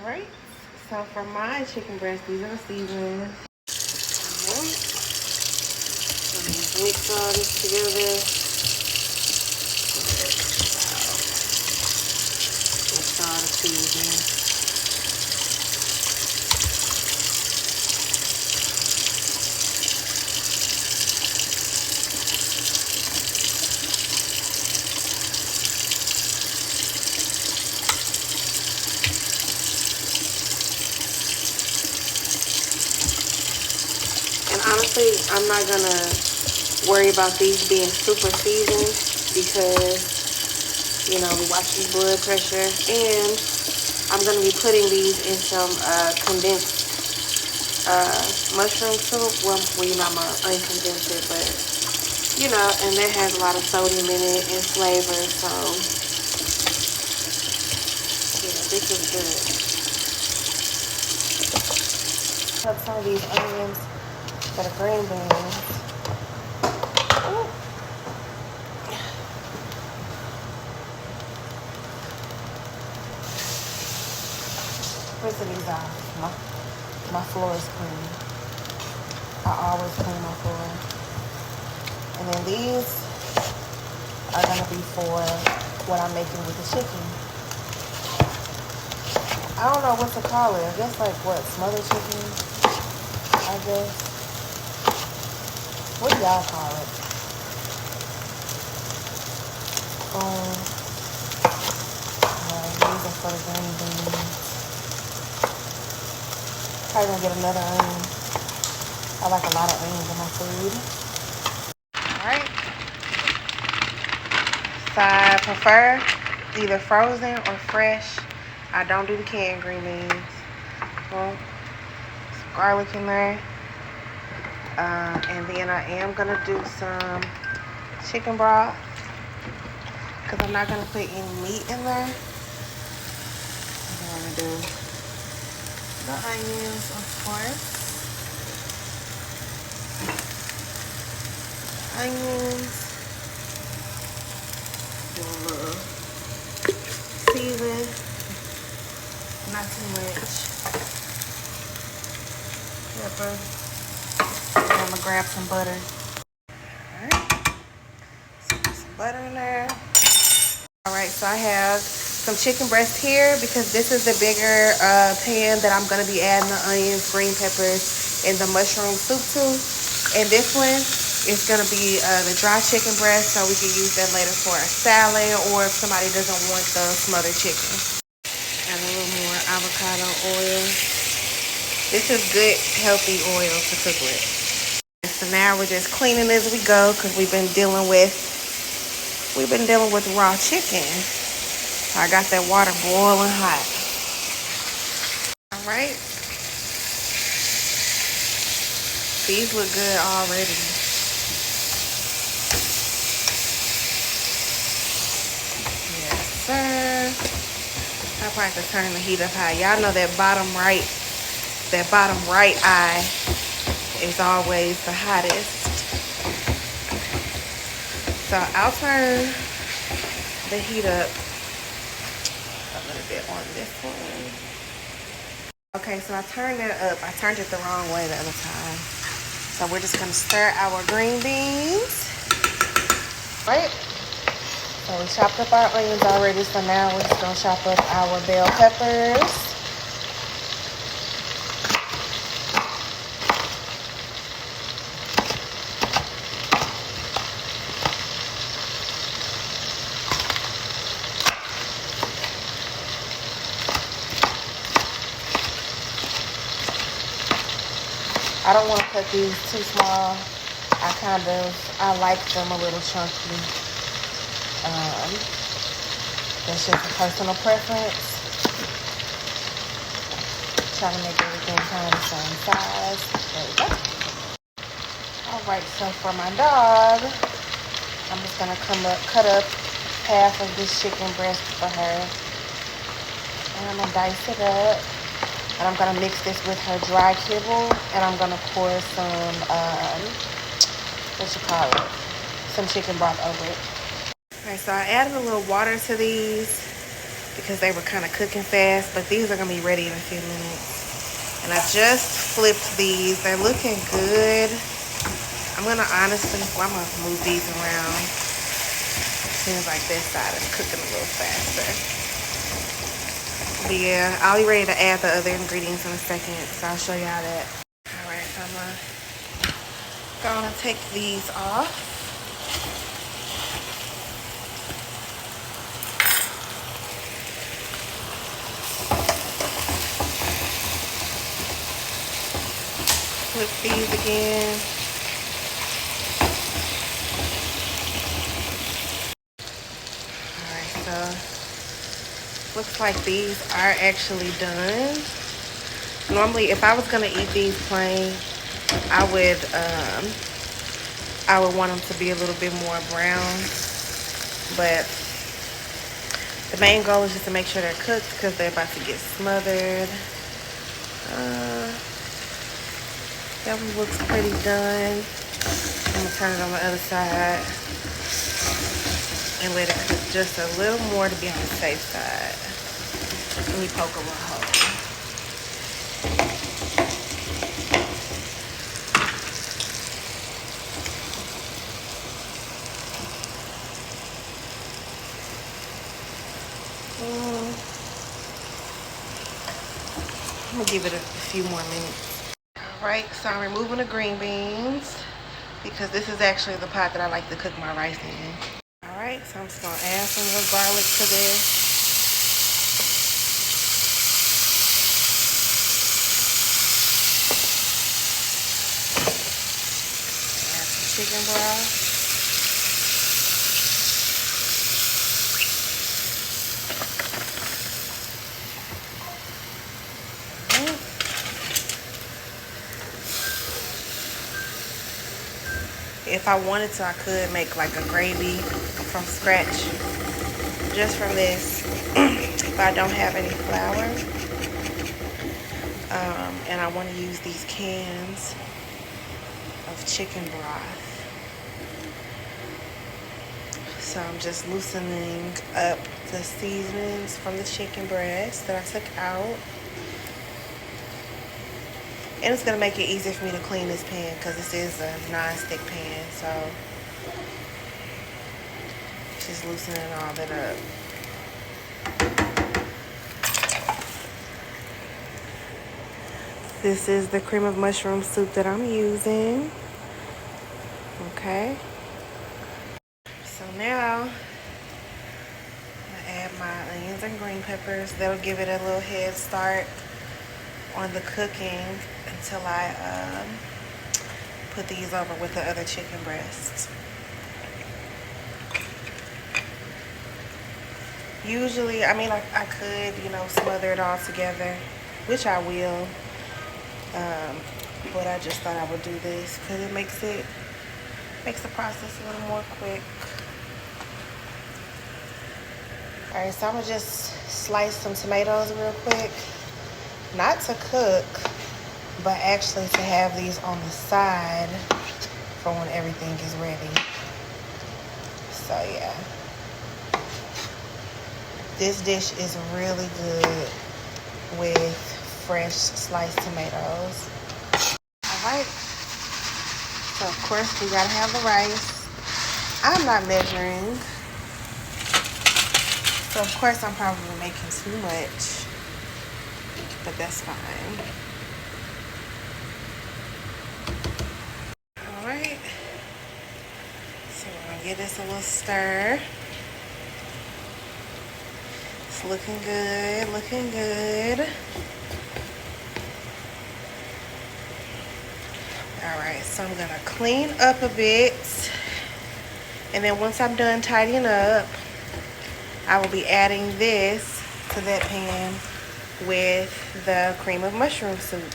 Alright, so for my chicken breast, these are the seasonings. Mix all this together. Mix all the seasonings. And honestly, I'm not gonna worry about these being super seasoned because, you know, we watching blood pressure, and I'm gonna be putting these in some condensed mushroom soup. Well, you know, I'm gonna uncondense it, but you know, and that has a lot of sodium in it and flavor. So yeah, this is good. Cut some of these onions for the green beans. First of these off. My floor is clean. I always clean my floor. And then these are gonna be for what I'm making with the chicken. I don't know what to call it. I guess like what, smothered chicken? I guess. What do y'all call it? These are for the green beans. Probably gonna get another onion. I like a lot of onions in my food. Alright. So I prefer either frozen or fresh. I don't do the canned green beans. Well, some garlic in there. And then I am gonna do some chicken broth because I'm not gonna put any meat in there. I'm gonna do the onions, of course. Onions. Do a little season. Not too much. Pepper. And I'm gonna grab some butter. Alright. So put some butter in there. Alright, so I have some chicken breast here because this is the bigger pan that I'm gonna be adding the onions, green peppers, and the mushroom soup to. And this one is gonna be the dry chicken breast, so we can use that later for a salad or if somebody doesn't want the smothered chicken. Add a little more avocado oil. This is good, healthy oil to cook with. So now we're just cleaning as we go because we've been dealing with raw chicken. I got that water boiling hot. All right. These look good already. Yes, sir. I probably have to turn the heat up high. Y'all know that bottom right eye is always the hottest. So I'll turn the heat up a little bit on this one. Okay, so I turned it up. I turned it the wrong way the other time. So we're just gonna stir our green beans. Right? So we chopped up our onions already. So now we're just gonna chop up our bell peppers. I don't want to cut these too small. I like them a little chunky. That's just a personal preference. Trying to make everything kind of the same size. There we go. Alright, so for my dog, I'm just going to cut up half of this chicken breast for her. And I'm going to dice it up. And I'm going to mix this with her dry kibble. And I'm going to pour some, some chicken broth over it. Okay, so I added a little water to these. because they were kind of cooking fast, but these are gonna be ready in a few minutes. And I just flipped these. They're looking good. I'm gonna honestly, well, I'm gonna move these around. Seems like this side is cooking a little faster. But yeah, I'll be ready to add the other ingredients in a second, so I'll show y'all that. All right, so I'm gonna take these off. Flip these again. Alright, so looks like these are actually done. Normally, if I was gonna eat these plain, I would want them to be a little bit more brown. But the main goal is just to make sure they're cooked because they're about to get smothered. That one looks pretty done. I'm gonna turn it on the other side and let it cook just a little more to be on the safe side. Let me poke a little hole. I'm gonna give it a few more minutes. Alright, so I'm removing the green beans because this is actually the pot that I like to cook my rice in. Alright, so I'm just gonna add some little garlic to this. Add some chicken broth. If I wanted to, I could make like a gravy from scratch just from this. If I don't have any flour, and I want to use these cans of chicken broth. So I'm just loosening up the seasonings from the chicken breast that I took out. And it's going to make it easier for me to clean this pan because this is a non-stick pan. So just loosening all that up. This is the cream of mushroom soup that I'm using. Okay. So now I'm going to add my onions and green peppers. That'll give it a little head start on the cooking until I put these over with the other chicken breasts. Usually, I mean, I could, you know, smother it all together, which I will. But I just thought I would do this because it makes the process a little more quick. All right, so I'm gonna just slice some tomatoes real quick. Not to cook, but actually to have these on the side for when everything is ready. So yeah. This dish is really good with fresh sliced tomatoes. Alright. So of course we gotta have the rice. I'm not measuring. So of course I'm probably making too much. But that's fine. Alright. So we're gonna give this a little stir. It's looking good, looking good. Alright, so I'm gonna clean up a bit. And then once I'm done tidying up, I will be adding this to that pan with the cream of mushroom soup.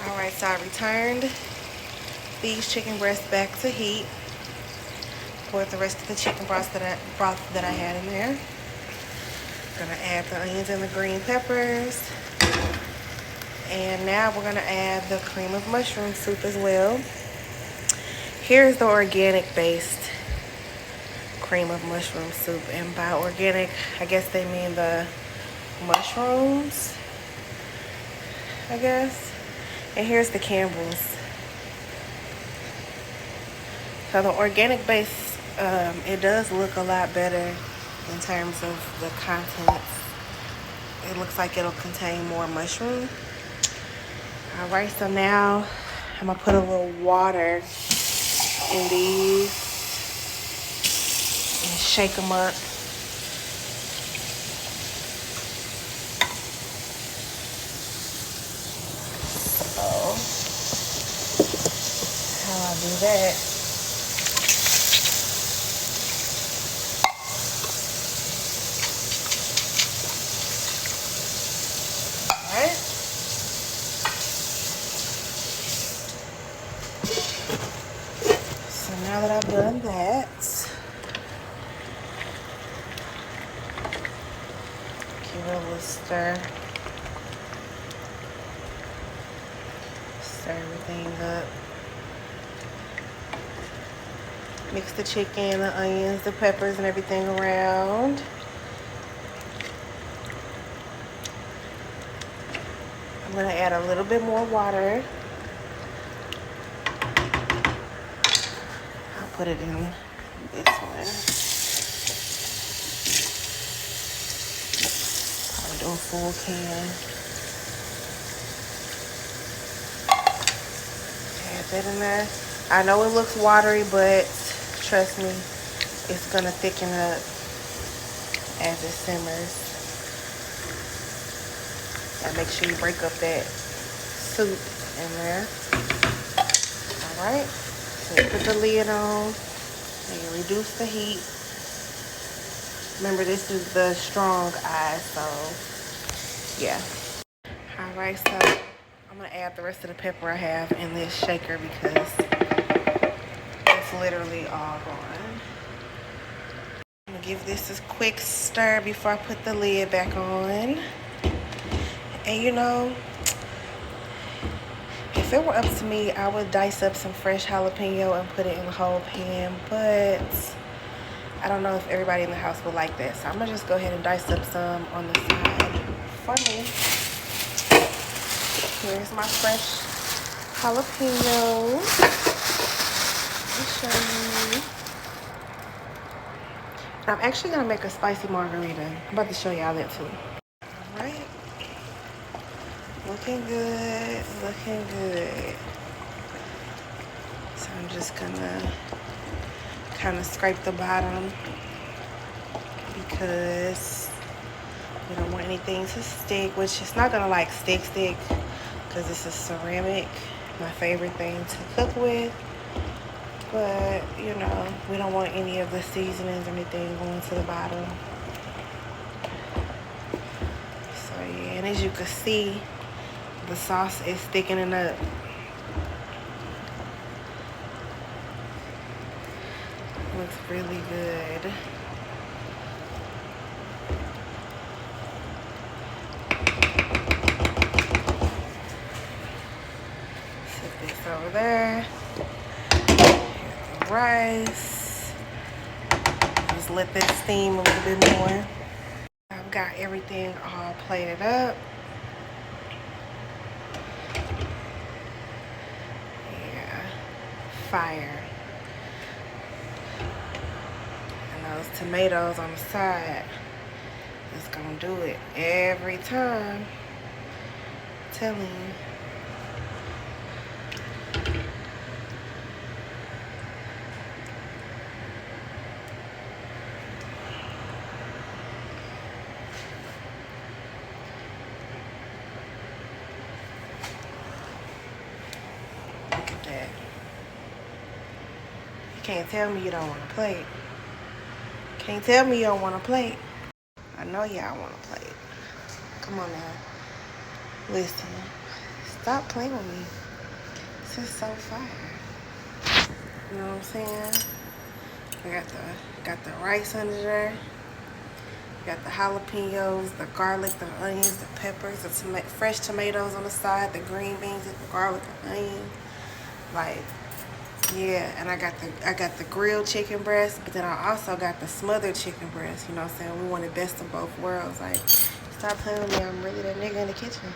Alright, so I returned these chicken breasts back to heat. Poured the rest of the chicken broth that I had in there. Gonna add the onions and the green peppers. And now we're gonna add the cream of mushroom soup as well. Here's the organic based cream of mushroom soup. And by organic, I guess they mean the mushrooms, I guess. And here's the Campbell's. So the organic base, it does look a lot better in terms of the contents. It looks like it'll contain more mushroom. All right, so now I'm gonna put a little water in these and shake them up. So how I do that. Now that I've done that, give it a little stir. Stir everything up. Mix the chicken, the onions, the peppers, and everything around. I'm gonna add a little bit more water. Put it in this one. Probably do a full can. Add that in there. I know it looks watery, but trust me, it's gonna thicken up as it simmers. And make sure you break up that soup in there. All right. So you put the lid on and you reduce the heat. Remember, this is the strong eye, so yeah. All right, so I'm gonna add the rest of the pepper I have in this shaker because it's literally all gone. I'm gonna give this a quick stir before I put the lid back on. And you know, if it were up to me, I would dice up some fresh jalapeno and put it in the whole pan, but I don't know if everybody in the house would like that. So I'm gonna just go ahead and dice up some on the side for me. Here's my fresh jalapeno. Let me show you. I'm actually gonna make a spicy margarita. I'm about to show y'all that too. All right. Looking good, looking good. So I'm just gonna kind of scrape the bottom because we don't want anything to stick, which it's not gonna like stick because this is ceramic, my favorite thing to cook with. But you know, we don't want any of the seasonings or anything going to the bottom. So yeah, and as you can see, the sauce is thickening up. Looks really good. Set this over there. Here's the rice. Just let that steam a little bit more. I've got everything all plated up. Fire. And those tomatoes on the side, it's gonna do it every time. I'm telling you. Look at that. Can't tell me you don't want a plate. Can't tell me you don't want a plate. I know y'all want a plate. Come on now. Listen. Stop playing with me. This is so fire. You know what I'm saying? I got the rice under there. Got the jalapenos, the garlic, the onions, the peppers, the fresh tomatoes on the side, the green beans, the garlic, the onion. Like, Yeah, and I got the grilled chicken breast, but then I also got the smothered chicken breast. You know what I'm saying? We wanted best of both worlds. Like, stop playing with me. I'm really that nigga in the kitchen.